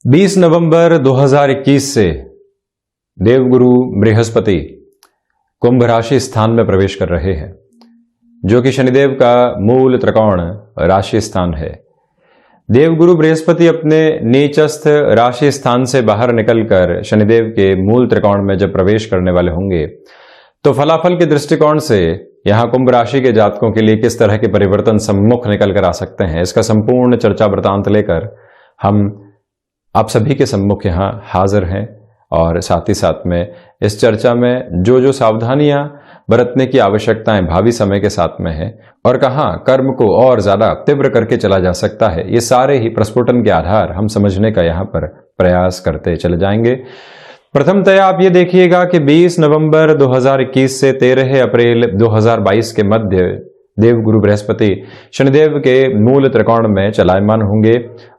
20 नवंबर 2021 से देवगुरु बृहस्पति कुंभ राशि स्थान में प्रवेश कर रहे हैं, जो कि शनिदेव का मूल त्रिकोण राशि स्थान है। देवगुरु बृहस्पति अपने नीचस्थ राशि स्थान से बाहर निकलकर शनिदेव के मूल त्रिकोण में जब प्रवेश करने वाले होंगे, तो फलाफल के दृष्टिकोण से यहां कुंभ राशि के जातकों के लिए किस तरह के परिवर्तन सम्मुख निकल कर आ सकते हैं, इसका संपूर्ण चर्चा वृतांत लेकर हम आप सभी के सम्मुख यहां हाजिर हैं। और साथ ही साथ में इस चर्चा में जो जो सावधानियां बरतने की आवश्यकताएं भावी समय के साथ में है और कहां कर्म को और ज्यादा तीव्र करके चला जा सकता है, ये सारे ही प्रस्फुटन के आधार हम समझने का यहां पर प्रयास करते चले जाएंगे। प्रथमतया आप ये देखिएगा कि 20 नवंबर 2021 से 13 अप्रैल 2022 के मध्य देवगुरु बृहस्पति शनिदेव के मूल त्रिकोण में चलायमान होंगे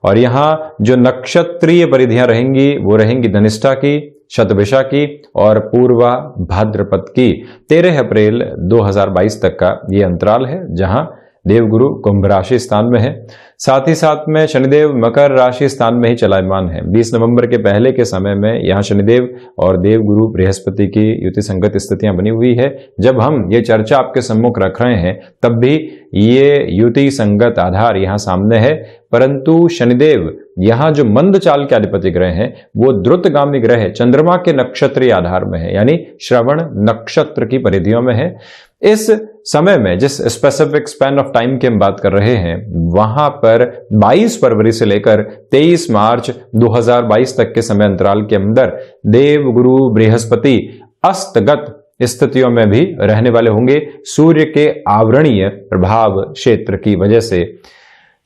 और यहां जो नक्षत्रीय परिधियां रहेंगी वो रहेंगी धनिष्ठा की, शतभिषा की और पूर्वा भाद्रपद की। 13 अप्रैल 2022 तक का ये अंतराल है जहां देवगुरु कुंभ राशि स्थान में है। साथ ही साथ में शनिदेव मकर राशि स्थान में ही चलायमान है। 20 नवंबर के पहले के समय में यहां शनिदेव और देवगुरु बृहस्पति की युति संगत स्थितियां बनी हुई है। जब हम ये चर्चा आपके सम्मुख रख रहे हैं तब भी ये युति संगत आधार यहां सामने है, परंतु शनिदेव यहां जो मंद चाल के अधिपति ग्रह हैं वो द्रुतगामी ग्रह चंद्रमा के नक्षत्रीय आधार में है, यानी श्रवण नक्षत्र की परिधियों में है। इस समय में जिस स्पेसिफिक स्पैन ऑफ टाइम की हम बात कर रहे हैं वहां पर 22 फरवरी से लेकर 23 मार्च 2022 तक के समय अंतराल के अंदर देवगुरु बृहस्पति अस्तगत स्थितियों में भी रहने वाले होंगे। सूर्य के आवरणीय प्रभाव क्षेत्र की वजह से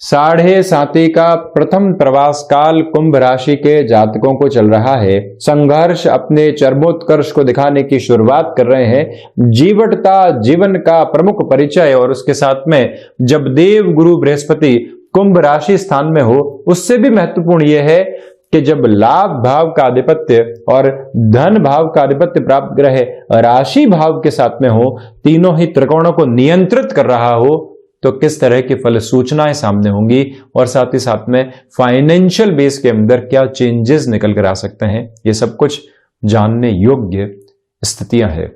7.5 का प्रथम प्रवास काल कुंभ राशि के जातकों को चल रहा है। संघर्ष अपने चरमोत्कर्ष को दिखाने की शुरुआत कर रहे हैं। जीवटता जीवन का प्रमुख परिचय और उसके साथ में जब देव गुरु बृहस्पति कुंभ राशि स्थान में हो, उससे भी महत्वपूर्ण यह है कि जब लाभ भाव का आधिपत्य और धन भाव का आधिपत्य प्राप्त ग्रह राशि भाव के साथ में हो, तीनों ही त्रिकोणों को नियंत्रित कर रहा हो, तो किस तरह की फल सूचनाएं सामने होंगी और साथ ही साथ में फाइनेंशियल बेस के अंदर क्या चेंजेस निकल कर आ सकते हैं, ये सब कुछ जानने योग्य स्थितियां हैं।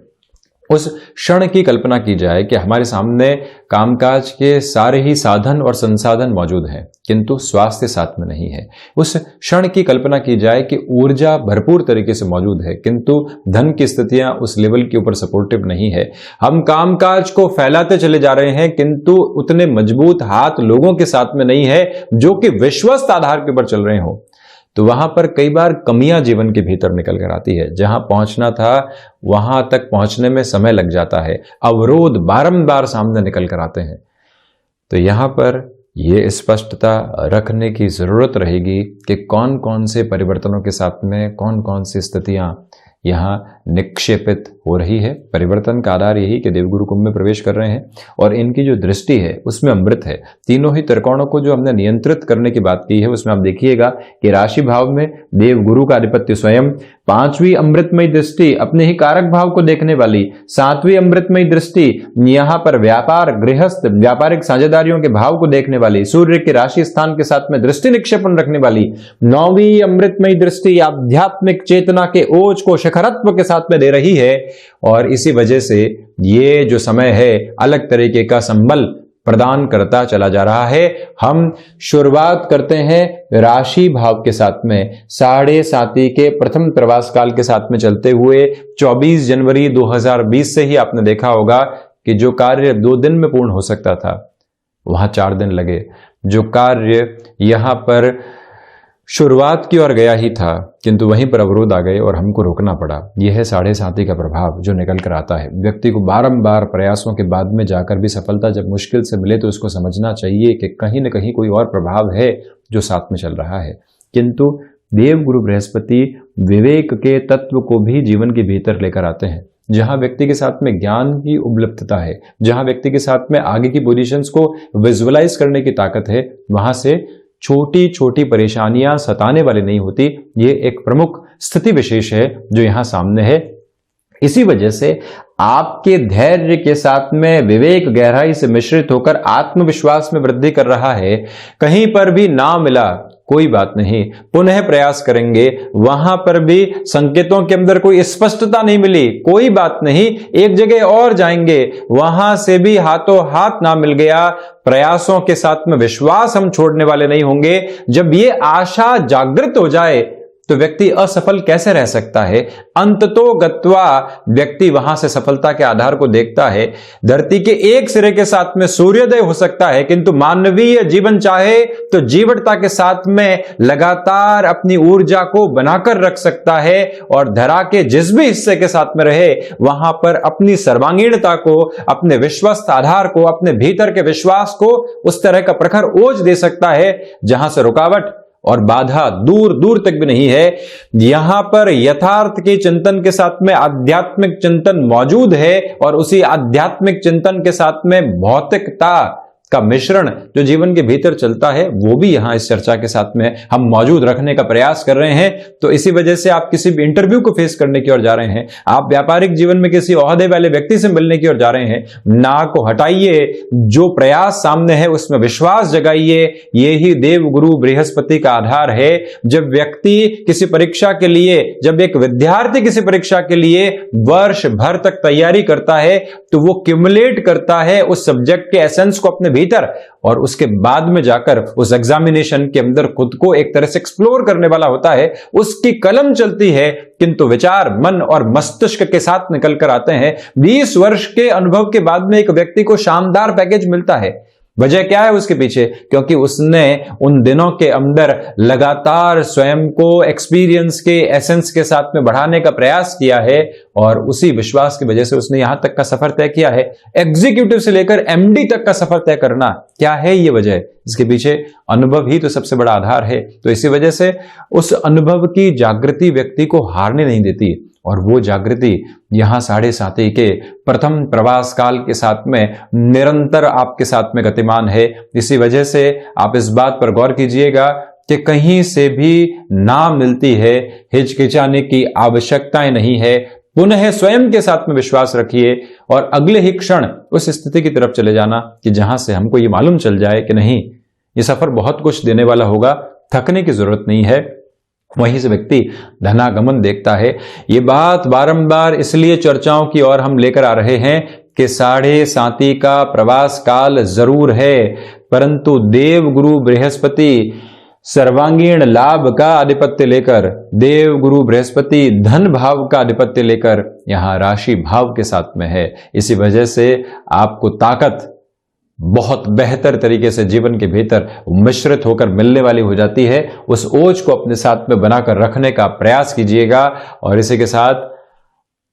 उस क्षण की कल्पना की जाए कि हमारे सामने कामकाज के सारे ही साधन और संसाधन मौजूद हैं, किंतु स्वास्थ्य साथ में नहीं है। उस क्षण की कल्पना की जाए कि ऊर्जा भरपूर तरीके से मौजूद है, किंतु धन की स्थितियां उस लेवल के ऊपर सपोर्टिव नहीं है। हम कामकाज को फैलाते चले जा रहे हैं, किंतु उतने मजबूत हाथ लोगों के साथ में नहीं है जो कि विश्वस्त आधार के ऊपर चल रहे हो। तो वहां पर कई बार कमियां जीवन के भीतर निकल कर आती है। जहां पहुंचना था वहां तक पहुंचने में समय लग जाता है, अवरोध बारंबार सामने निकल कर आते हैं। तो यहां पर यह स्पष्टता रखने की जरूरत रहेगी कि कौन कौन से परिवर्तनों के साथ में कौन कौन सी स्थितियां यहां निक्षेपित हो रही है। परिवर्तन का आधार यही कि देवगुरु कुंभ में प्रवेश कर रहे हैं और इनकी जो दृष्टि है उसमें अमृत है। तीनों ही त्रिकोणों को जो हमने नियंत्रित करने की बात की है उसमें आप देखिएगा कि राशि भाव में देवगुरु का अधिपत्य स्वयं, 5वीं अमृतमयी दृष्टि अपने ही कारक भाव को देखने वाली, 7वीं अमृतमयी दृष्टि यहां पर व्यापार गृहस्थ व्यापारिक साझेदारियों के भाव को देखने वाली, सूर्य के राशि स्थान के साथ में दृष्टि निक्षेपण रखने वाली, 9वीं अमृतमयी दृष्टि आध्यात्मिक चेतना के ओज को शिखरत्व के साथ में दे रही है। और इसी वजह से ये जो समय है अलग तरीके का संबल प्रदान करता चला जा रहा है। हम शुरुआत करते हैं राशि भाव के साथ में 7.5 के प्रथम प्रवास काल के साथ में चलते हुए 24 जनवरी 2020 से ही आपने देखा होगा कि जो कार्य 2 दिन में पूर्ण हो सकता था वहां 4 दिन लगे। जो कार्य यहां पर शुरुआत की ओर गया ही था किंतु वहीं पर अवरोध आ गए और हमको रोकना पड़ा। यह है 7.5 का प्रभाव जो निकल कर आता है। व्यक्ति को बारंबार प्रयासों के बाद में जाकर भी सफलता जब मुश्किल से मिले तो उसको समझना चाहिए कि कहीं न कहीं कोई और प्रभाव है जो साथ में चल रहा है। किंतु देवगुरु बृहस्पति विवेक के तत्व को भी जीवन के भीतर लेकर आते हैं। जहां व्यक्ति के साथ में ज्ञान की उपलब्धता है, जहां व्यक्ति के साथ में आगे की पोजीशंस को विजुअलाइज करने की ताकत है, वहां से छोटी छोटी परेशानियां सताने वाली नहीं होती। ये एक प्रमुख स्थिति विशेष है जो यहां सामने है। इसी वजह से आपके धैर्य के साथ में विवेक गहराई से मिश्रित होकर आत्मविश्वास में वृद्धि कर रहा है। कहीं पर भी ना मिला कोई बात नहीं, पुनः प्रयास करेंगे। वहां पर भी संकेतों के अंदर कोई स्पष्टता नहीं मिली, कोई बात नहीं, एक जगह और जाएंगे, वहां से भी हाथों हाथ ना मिल गया। प्रयासों के साथ में विश्वास हम छोड़ने वाले नहीं होंगे। जब ये आशा जागृत हो जाए तो व्यक्ति असफल कैसे रह सकता है? अंततो गत्वा व्यक्ति वहां से सफलता के आधार को देखता है। धरती के एक सिरे के साथ में सूर्योदय हो सकता है, किंतु मानवीय जीवन चाहे तो जीवटता के साथ में लगातार अपनी ऊर्जा को बनाकर रख सकता है और धरा के जिस भी हिस्से के साथ में रहे वहां पर अपनी सर्वांगीणता को, अपने विश्वस्त आधार को, अपने भीतर के विश्वास को उस तरह का प्रखर ओज दे सकता है जहां से रुकावट और बाधा दूर दूर तक भी नहीं है। यहां पर यथार्थ के चिंतन के साथ में आध्यात्मिक चिंतन मौजूद है और उसी आध्यात्मिक चिंतन के साथ में भौतिकता का मिश्रण जो जीवन के भीतर चलता है वो भी यहां इस चर्चा के साथ में हम मौजूद रखने का प्रयास कर रहे हैं। तो इसी वजह से आप किसी भी इंटरव्यू को फेस करने की ओर जा रहे हैं, आप व्यापारिक जीवन में किसी ओहदे वाले व्यक्ति से मिलने की ओर जा रहे हैं, नाक को हटाइए, जो प्रयास सामने है उसमें विश्वास जगाइए। यही देव गुरु बृहस्पति का आधार है। जब व्यक्ति किसी परीक्षा के लिए, जब एक विद्यार्थी किसी परीक्षा के लिए वर्ष भर तक तैयारी करता है तो वो क्यूमुलेट करता है उस सब्जेक्ट के एसेंस को अपने भीतर, और उसके बाद में जाकर उस एग्जामिनेशन के अंदर खुद को एक तरह से एक्सप्लोर करने वाला होता है। उसकी कलम चलती है किंतु विचार मन और मस्तिष्क के साथ निकल कर आते हैं। 20 वर्ष के अनुभव के बाद में एक व्यक्ति को शानदार पैकेज मिलता है। वजह क्या है उसके पीछे? क्योंकि उसने उन दिनों के अंदर लगातार स्वयं को एक्सपीरियंस के एसेंस के साथ में बढ़ाने का प्रयास किया है और उसी विश्वास की वजह से उसने यहां तक का सफर तय किया है। एग्जीक्यूटिव से लेकर एमडी तक का सफर तय करना, क्या है ये वजह? इसके पीछे अनुभव ही तो सबसे बड़ा आधार है। तो इसी वजह से उस अनुभव की जागृति व्यक्ति को हारने नहीं देती और वो जागृति यहां 7.5 के प्रथम प्रवास काल के साथ में निरंतर आपके साथ में गतिमान है। इसी वजह से आप इस बात पर गौर कीजिएगा कि कहीं से भी ना मिलती है, हिचकिचाने की आवश्यकताएं नहीं है। पुनः स्वयं के साथ में विश्वास रखिए और अगले ही क्षण उस स्थिति की तरफ चले जाना कि जहां से हमको ये मालूम चल जाए कि नहीं, ये सफर बहुत कुछ देने वाला होगा, थकने की जरूरत नहीं है। वहीं से व्यक्ति धनागमन देखता है। ये बात बारंबार इसलिए चर्चाओं की ओर हम लेकर आ रहे हैं कि 7.5 का प्रवास काल जरूर है, परंतु देव गुरु बृहस्पति सर्वांगीण लाभ का आधिपत्य लेकर, देव गुरु बृहस्पति धन भाव का आधिपत्य लेकर यहां राशि भाव के साथ में है। इसी वजह से आपको ताकत बहुत बेहतर तरीके से जीवन के भीतर मिश्रित होकर मिलने वाली हो जाती है। उस ओज को अपने साथ में बनाकर रखने का प्रयास कीजिएगा और इसी के साथ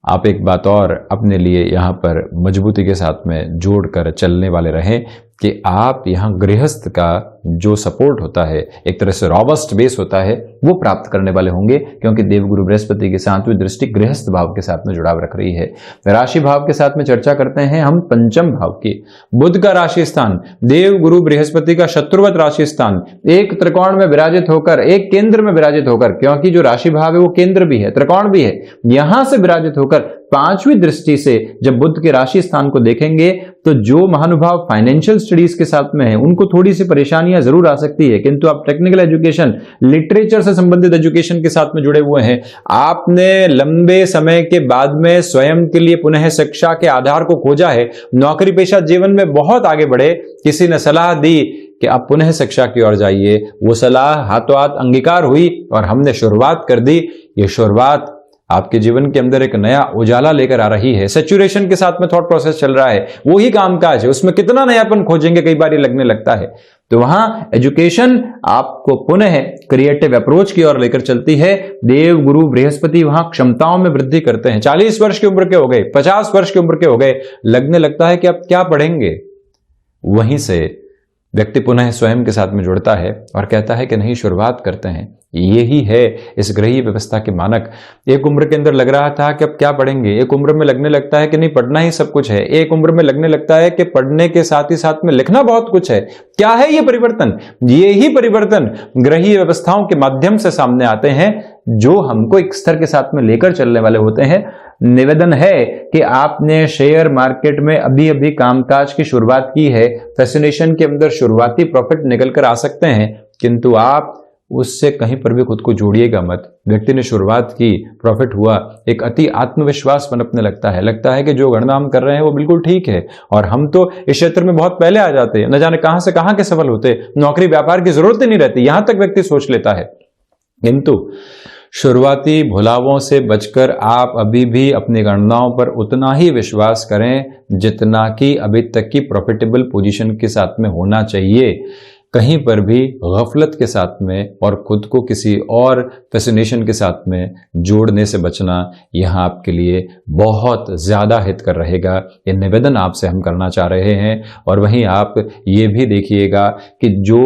आप एक बात और अपने लिए यहां पर मजबूती के साथ में जोड़कर चलने वाले रहें कि आप यहां गृहस्थ का जो सपोर्ट होता है, एक तरह से रॉबस्ट बेस होता है, वो प्राप्त करने वाले होंगे, क्योंकि देवगुरु बृहस्पति की 7वीं दृष्टि गृहस्थ भाव के साथ में जुड़ाव रख रही है। राशि भाव के साथ में चर्चा करते हैं हम पंचम भाव की। बुध का राशि स्थान, देव गुरु बृहस्पति का शत्रुवत राशि स्थान, एक त्रिकोण में विराजित होकर, एक केंद्र में विराजित होकर, क्योंकि जो राशि भाव है वो केंद्र भी है, त्रिकोण भी है, यहां से विराजित होकर 5वीं दृष्टि से जब बुध के राशि स्थान को देखेंगे तो जो महानुभाव फाइनेंशियल स्टडीज के साथ में है उनको थोड़ी सी परेशानियां जरूर आ सकती है, किंतु आप टेक्निकल एजुकेशन, लिटरेचर से संबंधित एजुकेशन के साथ में जुड़े हुए हैं, आपने लंबे समय के बाद में स्वयं के लिए पुनः शिक्षा के आधार को खोजा है, नौकरी पेशा जीवन में बहुत आगे बढ़े, किसी ने सलाह दी कि आप पुनः शिक्षा की ओर जाइए, वो सलाह हाथों हाथ अंगीकार हुई और हमने शुरुआत कर दी। ये शुरुआत आपके जीवन के अंदर एक नया उजाला लेकर आ रही है। सैचुरेशन के साथ में थॉट प्रोसेस चल रहा है, वही कामकाज है, उसमें कितना नयापन खोजेंगे कई बार ये लगने लगता है। तो वहां एजुकेशन आपको पुनः क्रिएटिव अप्रोच की ओर लेकर चलती है। देव गुरु बृहस्पति वहां क्षमताओं में वृद्धि करते हैं। 40 वर्ष की उम्र के हो गए, 50 वर्ष की उम्र के हो गए, लगने लगता है कि आप क्या पढ़ेंगे। वहीं से व्यक्ति पुनः स्वयं के साथ में जुड़ता है और कहता है कि नहीं, शुरुआत करते हैं। यही है इस ग्रहीय व्यवस्था के मानक। एक उम्र के अंदर लग रहा था कि अब क्या पढ़ेंगे, एक उम्र में लगने लगता है कि नहीं, पढ़ना ही सब कुछ है, एक उम्र में लगने लगता है कि पढ़ने के साथ ही साथ में लिखना बहुत कुछ है। क्या है ये परिवर्तन? ये ही परिवर्तन ग्रहीय व्यवस्थाओं के माध्यम से सामने आते हैं जो हमको एक स्तर के साथ में लेकर चलने वाले होते हैं। निवेदन है कि आपने शेयर मार्केट में अभी अभी कामकाज की शुरुआत की है, फैसिनेशन के अंदर शुरुआती प्रॉफिट निकल कर आ सकते हैं, किंतु आप उससे कहीं पर भी खुद को जोड़िएगा मत। व्यक्ति ने शुरुआत की, प्रॉफिट हुआ, एक अति आत्मविश्वास पनपने लगता है कि जो गणना हम कर रहे हैं वो बिल्कुल ठीक है और हम तो इस क्षेत्र में बहुत पहले आ जाते हैं, न जाने कहां से कहां के सफल होते, नौकरी व्यापार की जरूरत ही नहीं रहती, यहां तक व्यक्ति सोच लेता है। किंतु शुरुआती भुलावों से बचकर आप अभी भी अपनी गणनाओं पर उतना ही विश्वास करें जितना कि अभी तक की प्रॉफिटेबल पोजीशन के साथ में होना चाहिए। कहीं पर भी गफलत के साथ में और खुद को किसी और फैसिनेशन के साथ में जोड़ने से बचना यहाँ आपके लिए बहुत ज़्यादा हितकर रहेगा। ये निवेदन आपसे हम करना चाह रहे हैं। और वहीं आप ये भी देखिएगा कि जो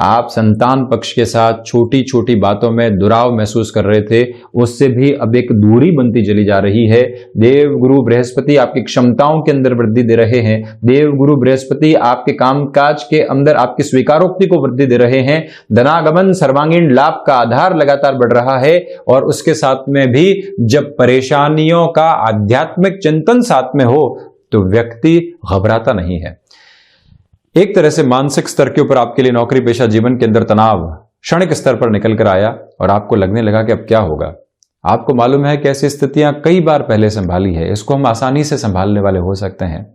आप संतान पक्ष के साथ छोटी छोटी बातों में दुराव महसूस कर रहे थे, उससे भी अब एक दूरी बनती चली जा रही है। देव गुरु बृहस्पति आपकी क्षमताओं के अंदर वृद्धि दे रहे हैं। देव गुरु बृहस्पति आपके कामकाज के अंदर आपकी स्वीकारोक्ति को वृद्धि दे रहे हैं। धनागमन सर्वांगीण लाभ का आधार लगातार बढ़ रहा है और उसके साथ में भी जब परेशानियों का आध्यात्मिक चिंतन साथ में हो तो व्यक्ति घबराता नहीं है। एक तरह से मानसिक स्तर के ऊपर आपके लिए नौकरी पेशा जीवन के अंदर तनाव क्षणिक स्तर पर निकल कर आया और आपको लगने लगा कि अब क्या होगा। आपको मालूम है कि ऐसी स्थितियां कई बार पहले संभाली है, इसको हम आसानी से संभालने वाले हो सकते हैं।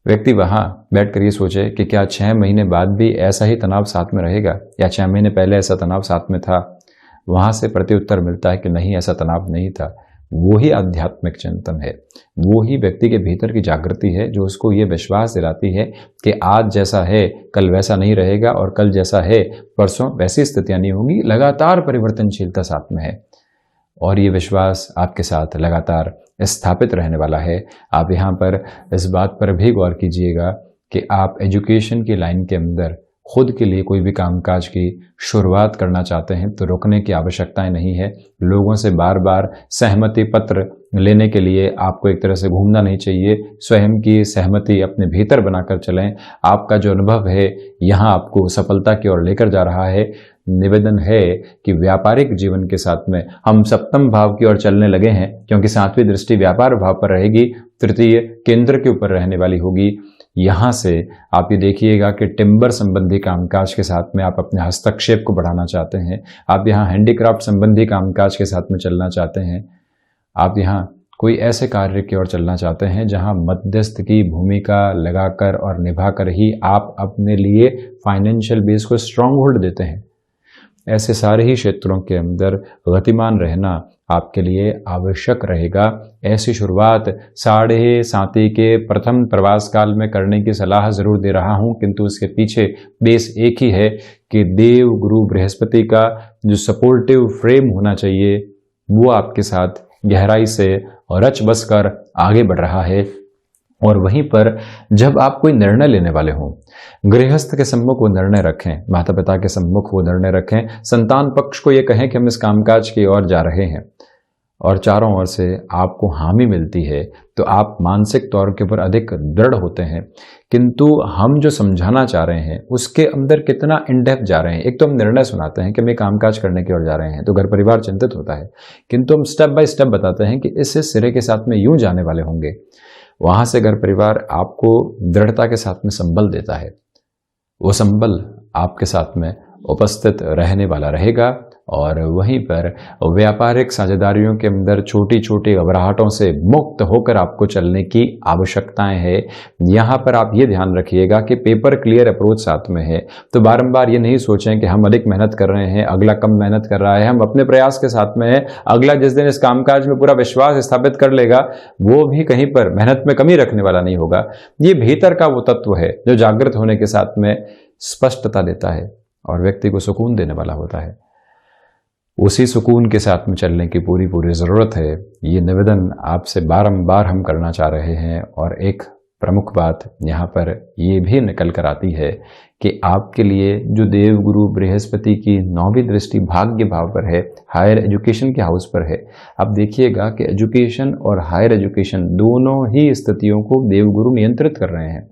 व्यक्ति वहां बैठकर ये सोचे कि क्या 6 महीने बाद भी ऐसा ही तनाव साथ में रहेगा या 6 महीने पहले ऐसा तनाव साथ में था। वहां से प्रत्युत्तर मिलता है कि नहीं, ऐसा तनाव नहीं था। वो ही आध्यात्मिक चिंतन है, वो ही व्यक्ति के भीतर की जागृति है जो उसको ये विश्वास दिलाती है कि आज जैसा है कल वैसा नहीं रहेगा और कल जैसा है परसों वैसी स्थितियां नहीं होंगी। लगातार परिवर्तनशीलता साथ में है और ये विश्वास आपके साथ लगातार स्थापित रहने वाला है। आप यहाँ पर इस बात पर भी गौर कीजिएगा कि आप एजुकेशन की लाइन के अंदर खुद के लिए कोई भी कामकाज की शुरुआत करना चाहते हैं तो रुकने की आवश्यकताएं नहीं है। लोगों से बार बार सहमति पत्र लेने के लिए आपको एक तरह से घूमना नहीं चाहिए। स्वयं की सहमति अपने भीतर बनाकर चलें। आपका जो अनुभव है यहाँ आपको सफलता की ओर लेकर जा रहा है। निवेदन है कि व्यापारिक जीवन के साथ में हम सप्तम भाव की ओर चलने लगे हैं, क्योंकि 7वीं दृष्टि व्यापार भाव पर रहेगी, तृतीय केंद्र के ऊपर रहने वाली होगी। यहां से आप ये देखिएगा कि टिम्बर संबंधी कामकाज के साथ में आप अपने हस्तक्षेप को बढ़ाना चाहते हैं। आप यहाँ हैंडीक्राफ्ट संबंधी कामकाज के साथ में चलना चाहते हैं। आप यहाँ कोई ऐसे कार्य की ओर चलना चाहते हैं जहां मध्यस्थ की भूमिका लगाकर और निभाकर ही आप अपने लिए फाइनेंशियल बेस को स्ट्रांग होल्ड देते हैं। ऐसे सारे ही क्षेत्रों के अंदर गतिमान रहना आपके लिए आवश्यक रहेगा। ऐसी शुरुआत 7.5 के प्रथम प्रवास काल में करने की सलाह जरूर दे रहा हूं, किंतु उसके पीछे बेस एक ही है कि देव गुरु बृहस्पति का जो सपोर्टिव फ्रेम होना चाहिए वो आपके साथ गहराई से और रच बस कर आगे बढ़ रहा है। और वहीं पर जब आप कोई निर्णय लेने वाले हों, गृहस्थ के सम्मुख वो निर्णय रखें, माता पिता के सम्मुख वो निर्णय रखें, संतान पक्ष को ये कहें कि हम इस कामकाज की ओर जा रहे हैं और चारों ओर से आपको हामी मिलती है तो आप मानसिक तौर के ऊपर अधिक दृढ़ होते हैं। किंतु हम जो समझाना चाह रहे हैं उसके अंदर कितना इन डेप्थ जा रहे हैं। एक तो हम निर्णय सुनाते हैं कि हम कामकाज करने की ओर जा रहे हैं तो घर परिवार चिंतित होता है, किंतु हम स्टेप बाय स्टेप बताते हैं कि इस सिरे के साथ में यूं जाने वाले होंगे। वहां से घर परिवार आपको दृढ़ता के साथ में संबल देता है। वो संबल आपके साथ में उपस्थित रहने वाला रहेगा और वहीं पर व्यापारिक साझेदारियों के अंदर छोटी छोटी घबराहटों से मुक्त होकर आपको चलने की आवश्यकताएं है। यहाँ पर आप ये ध्यान रखिएगा कि पेपर क्लियर अप्रोच साथ में है तो बारंबार ये नहीं सोचें कि हम अधिक मेहनत कर रहे हैं, अगला कम मेहनत कर रहा है। हम अपने प्रयास के साथ में है, अगला जिस दिन इस कामकाज में पूरा विश्वास स्थापित कर लेगा वो भी कहीं पर मेहनत में कमी रखने वाला नहीं होगा। ये भीतर का वो तत्व है जो जागृत होने के साथ में स्पष्टता देता है और व्यक्ति को सुकून देने वाला होता है। उसी सुकून के साथ में चलने की पूरी ज़रूरत है। ये निवेदन आपसे बारंबार हम करना चाह रहे हैं। और एक प्रमुख बात यहाँ पर ये भी निकल कर आती है कि आपके लिए जो देव गुरु बृहस्पति की 9वीं दृष्टि भाग्य भाव पर है, हायर एजुकेशन के हाउस पर है। आप देखिएगा कि एजुकेशन और हायर एजुकेशन दोनों ही स्थितियों को देव गुरु नियंत्रित कर रहे हैं।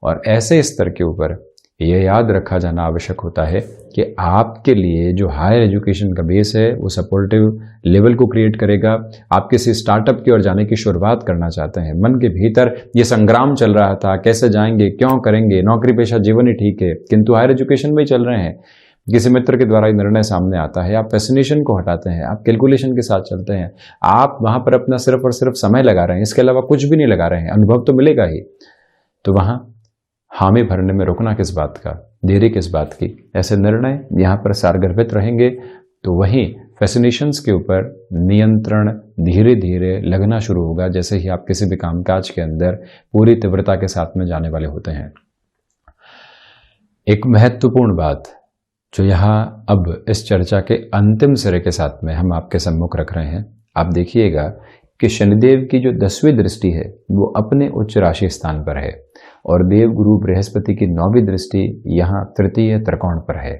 और ऐसे स्तर के ऊपर ये याद रखा जाना आवश्यक होता है कि आपके लिए जो हायर एजुकेशन का बेस है वो सपोर्टिव लेवल को क्रिएट करेगा। आप किसी स्टार्टअप की ओर जाने की शुरुआत करना चाहते हैं, मन के भीतर ये संग्राम चल रहा था, कैसे जाएंगे, क्यों करेंगे, नौकरी पेशा जीवन ही ठीक है, किंतु हायर एजुकेशन में ही चल रहे हैं। किसी मित्र के द्वारा निर्णय सामने आता है, आप फैसिनेशन को हटाते हैं, आप कैलकुलेशन के साथ चलते हैं, आप वहां पर अपना सिर्फ और सिर्फ समय लगा रहे हैं, इसके अलावा कुछ भी नहीं लगा रहे हैं, अनुभव तो मिलेगा ही, तो वहां हामी भरने में रुकना किस बात का, देरी किस बात की। ऐसे निर्णय यहाँ पर सारगर्भित रहेंगे तो वहीं फैसिनेशंस के ऊपर नियंत्रण धीरे धीरे लगना शुरू होगा, जैसे ही आप किसी भी कामकाज के अंदर पूरी तीव्रता के साथ में जाने वाले होते हैं। एक महत्वपूर्ण बात जो यहाँ अब इस चर्चा के अंतिम सिरे के साथ में हम आपके सम्मुख रख रहे हैं, आप देखिएगा कि शनिदेव की जो 10वीं दृष्टि है वो अपने उच्च राशि स्थान पर है और देवगुरु बृहस्पति की 9वीं दृष्टि यहाँ तृतीय त्रिकोण पर है।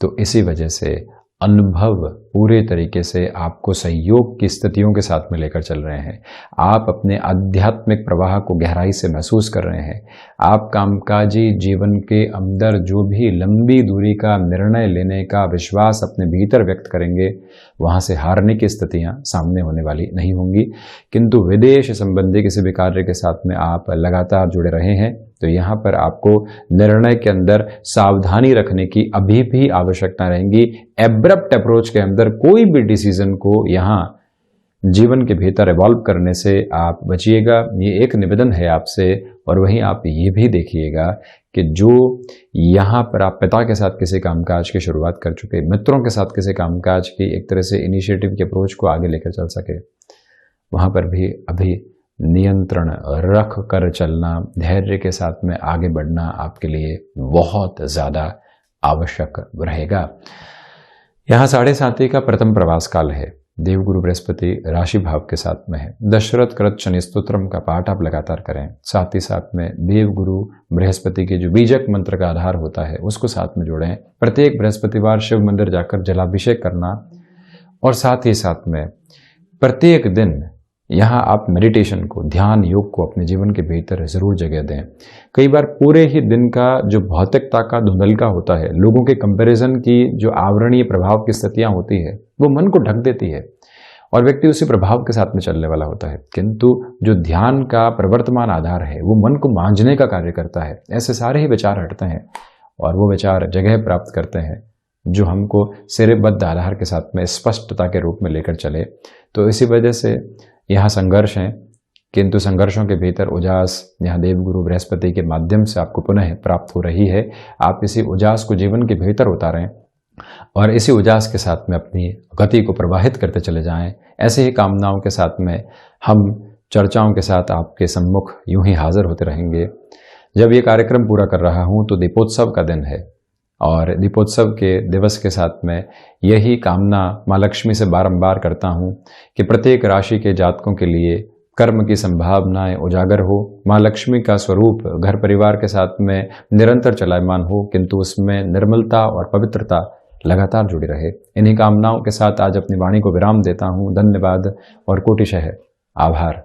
तो इसी वजह से अनुभव पूरे तरीके से आपको सहयोग की स्थितियों के साथ में लेकर चल रहे हैं। आप अपने आध्यात्मिक प्रवाह को गहराई से महसूस कर रहे हैं। आप कामकाजी जीवन के अंदर जो भी लंबी दूरी का निर्णय लेने का विश्वास अपने भीतर व्यक्त करेंगे, वहां से हारने की स्थितियां सामने होने वाली नहीं होंगी। किंतु विदेश संबंधी किसी भी कार्य के साथ में आप लगातार जुड़े रहे हैं तो यहाँ पर आपको निर्णय के अंदर सावधानी रखने की अभी भी आवश्यकता रहेगी। एब्रप्ट अप्रोच के अंदर कोई भी डिसीजन को यहाँ जीवन के भीतर इवॉल्व करने से आप बचिएगा, ये एक निवेदन है आपसे। और वहीं आप ये भी देखिएगा कि जो यहाँ पर आप पिता के साथ किसी कामकाज की शुरुआत कर चुके, मित्रों के साथ किसी कामकाज की एक तरह से इनिशिएटिव की अप्रोच को आगे लेकर चल सके, वहाँ पर भी अभी नियंत्रण रख कर चलना, धैर्य के साथ में आगे बढ़ना आपके लिए बहुत ज़्यादा आवश्यक रहेगा। यहाँ 7.5 का प्रथम प्रवास काल है। देवगुरु बृहस्पति राशि भाव के साथ में है। दशरथ कृत शनि स्तोत्रम का पाठ आप लगातार करें, साथ ही साथ में देवगुरु बृहस्पति के जो बीजक मंत्र का आधार होता है उसको साथ में जोड़ें। प्रत्येक बृहस्पतिवार शिव मंदिर जाकर जलाभिषेक करना और साथ ही साथ में प्रत्येक दिन यहाँ आप मेडिटेशन को, ध्यान योग को अपने जीवन के भीतर जरूर जगह दें। कई बार पूरे ही दिन का जो भौतिकता का धुंधलका होता है, लोगों के कंपैरिजन की जो आवरणीय प्रभाव की स्थितियां होती है, वो मन को ढक देती है और व्यक्ति उसी प्रभाव के साथ में चलने वाला होता है। किंतु जो ध्यान का प्रवर्तमान आधार है वो मन को मांझने का कार्य करता है। ऐसे सारे ही विचार हटते हैं और वो विचार जगह प्राप्त करते हैं जो हमको सिरेबद्ध आधार के साथ में स्पष्टता के रूप में लेकर चले। तो इसी वजह से यहाँ संघर्ष हैं, किंतु संघर्षों के भीतर उजास यहाँ देवगुरु बृहस्पति के माध्यम से आपको पुनः प्राप्त हो रही है। आप इसी उजास को जीवन के भीतर उतारें और इसी उजास के साथ में अपनी गति को प्रवाहित करते चले जाएं। ऐसे ही कामनाओं के साथ में हम चर्चाओं के साथ आपके सम्मुख यूं ही हाजिर होते रहेंगे। जब ये कार्यक्रम पूरा कर रहा हूँ तो दीपोत्सव का दिन है और दीपोत्सव के दिवस के साथ में यही कामना माँ लक्ष्मी से बारंबार करता हूँ कि प्रत्येक राशि के जातकों के लिए कर्म की संभावनाएं उजागर हो, माँ लक्ष्मी का स्वरूप घर परिवार के साथ में निरंतर चलायमान हो, किंतु उसमें निर्मलता और पवित्रता लगातार जुड़ी रहे। इन्हीं कामनाओं के साथ आज अपनी वाणी को विराम देता हूँ। धन्यवाद और कोटिशः आभार।